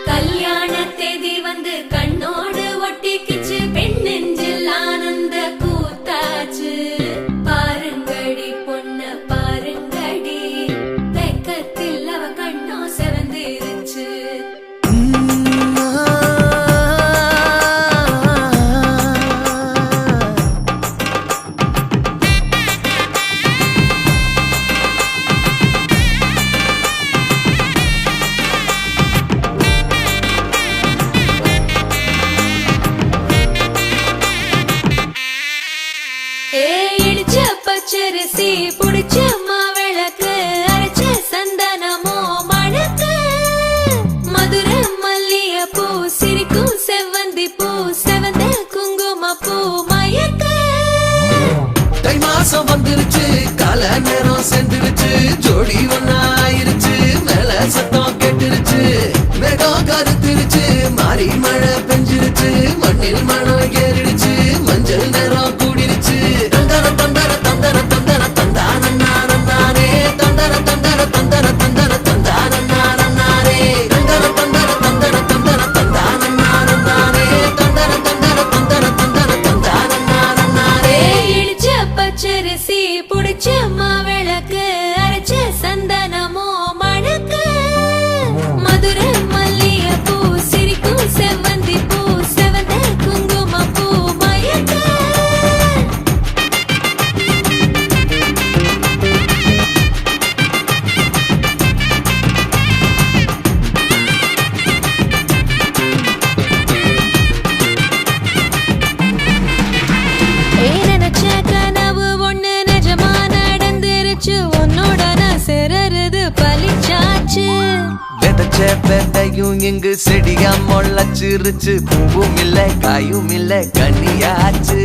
கல்யாண தேதி வந்து கண்ணோடு ஒட்டிக்கிச்சு, பெண் நெஞ்சில் ஆனந்த கூத்தாச்சு. பாருங்கடி பொண்ண பாருங்கடி, வெக்கத்தில் அவ கண்ணோ செவந்திருச்சு. இடிச்ச பச்சரிசி புடிச்ச மாவிளக்கு, அரைச்ச சந்தனமோ மணக்கு. மதுரை மல்லிய பூ சிரிக்கும் செவ்வந்தி பூ, செவந்த குங்கும பூ மயக்க. தை மாசம் வந்துருச்சு, கால நேரம் சென்றுருச்சு, ஜோடி ஒன்னாயிருச்சு, மேல சத்தம் கேட்டுருச்சு. மேகம் கருத்துருச்சு, மாறி மழை பெஞ்சிருச்சு, மண்ணில் மனம் ஏறிடுச்சு, மஞ்சள் நேரம் கூடிருச்சு. தந்தர தந்தர தந்தர தந்தர தந்தானே, தந்தர தந்தர தந்தர தந்தர தந்தானே, தந்தர தந்தர தந்தர தந்தர தந்தானே, தந்தர தந்தர தந்தர தந்தர தந்தானே. இடிச்ச பச்சரிசி புடிச்ச மாவிளக்கு, அரைச்ச சந்தனமோ மணக்கு. மதுரை மல்லிய பூ சிரிக்கும் செவ்வந்தி பூ, செவந்த குங்கும பூ மயக்க. நினைச்ச கனவு ஒண்ணு நிஜமா நடந்துருச்சு, உன்னோட நான் சேரறது பலிச்சாச்சு. விதைச்ச விதையும் இங்கு செடியா முளைச்சிருச்சு, பூவும் இல்ல காயும் இல்ல கனியாச்சு.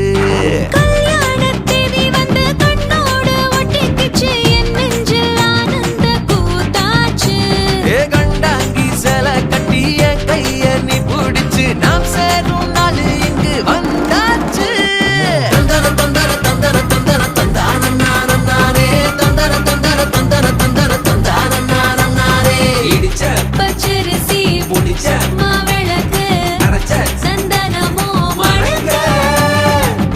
கல்யாண தேதி வந்து கண்ணோடு ஒட்டிக்கிச்சு, என் நெஞ்சில் ஆனந்த கூத்தாச்சு. ஏ கண்டாங்கி சில கட்டி என் கைய நீ பிடிச்சு, நாம் சேரும் நாள் இங்கு வந்தாச்சு. தந்தர தந்தர தந்தர தந்தர தந்தானே, தந்தர தந்தர தந்தர தந்தர தந்தானே. இடிச்ச பச்சரிசி புடிச்ச மாவிளக்கு, அரைச்ச சந்தனமோ மணக்க.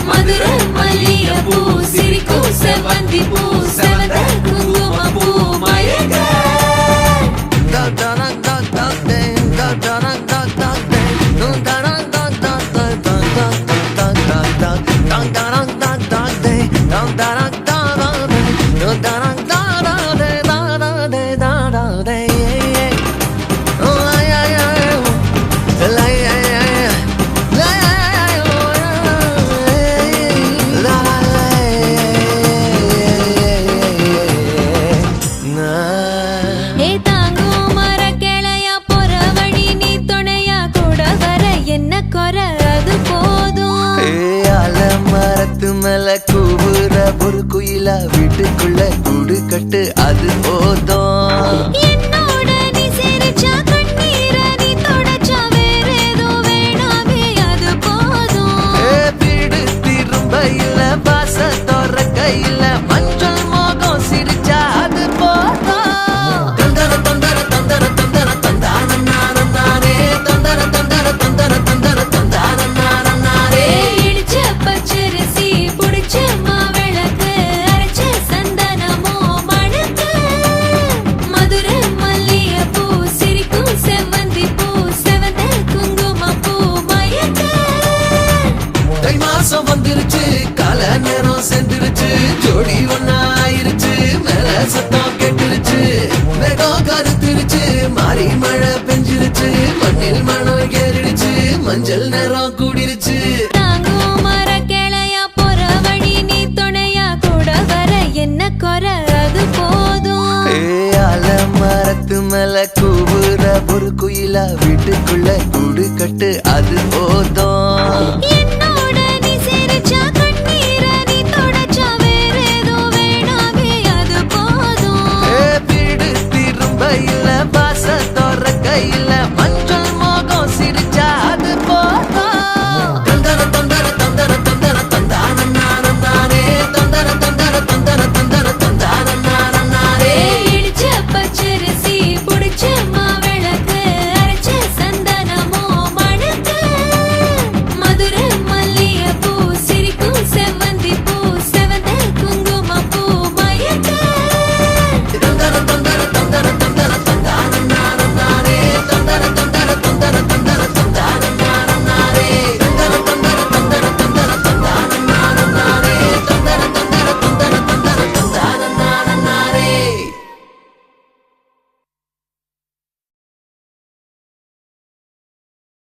மதுரை மல்லிய பூ சிரிக்கும் செவ்வந்தி பூ, செவந்த குங்கும பூ மயக்க. ஏ தாங்கும் மர கிளையா போற வழி, நீ துணையா கூட வர என்ன குறை அது போதும். மரத்து மேல கூவுற ஒரு குயிலா, வீட்டுக்குள்ள கூடு கட்டு அது போதும். என்னோட நீ சிரிச்சா கண்ணீர நீ தொடச்சா வேற ஏதோ வேணாமே அது போதும். வீடு திரும்ப இல்ல, பாச தோற கையில, மஞ்சள் மோகம் சிரிச்சா அது போதும். தந்தர தந்தர தந்தர தந்தர தந்தானே, தந்தர தந்தர தந்தர தந்தர தந்தானே. இடிச்ச பச்சரிசி புடிச்ச மாவிளக்கு, அரைச்ச சந்தனமோ மணக்க. மதுரை மல்லிய பூ சிரிக்கும் செவ்வந்தி பூ, செவந்த குங்கும பூ மயக்க. தை மாசம் வந்துருச்சு, கால நேரம் சென்றுருச்சு, ஜோடி ஒன்னாயிருச்சு, மேல சத்தம் கேட்டுருச்சு. மேகம் கருத்துருச்சு, மாறி மழை பெஞ்சிருச்சு, மண்ணில் மனம் ஏறிடுச்சு, மஞ்சள் நேரம் கூடிருச்சு. தாங்கும் மர கிளையா போற வழி, நீ துணையா கூட வர என்ன குறை அது போதும். மரத்து மேல கூவுற ஒரு குயிலா, வீட்டுக்குள்ள கூடு கட்டு அது போதும்.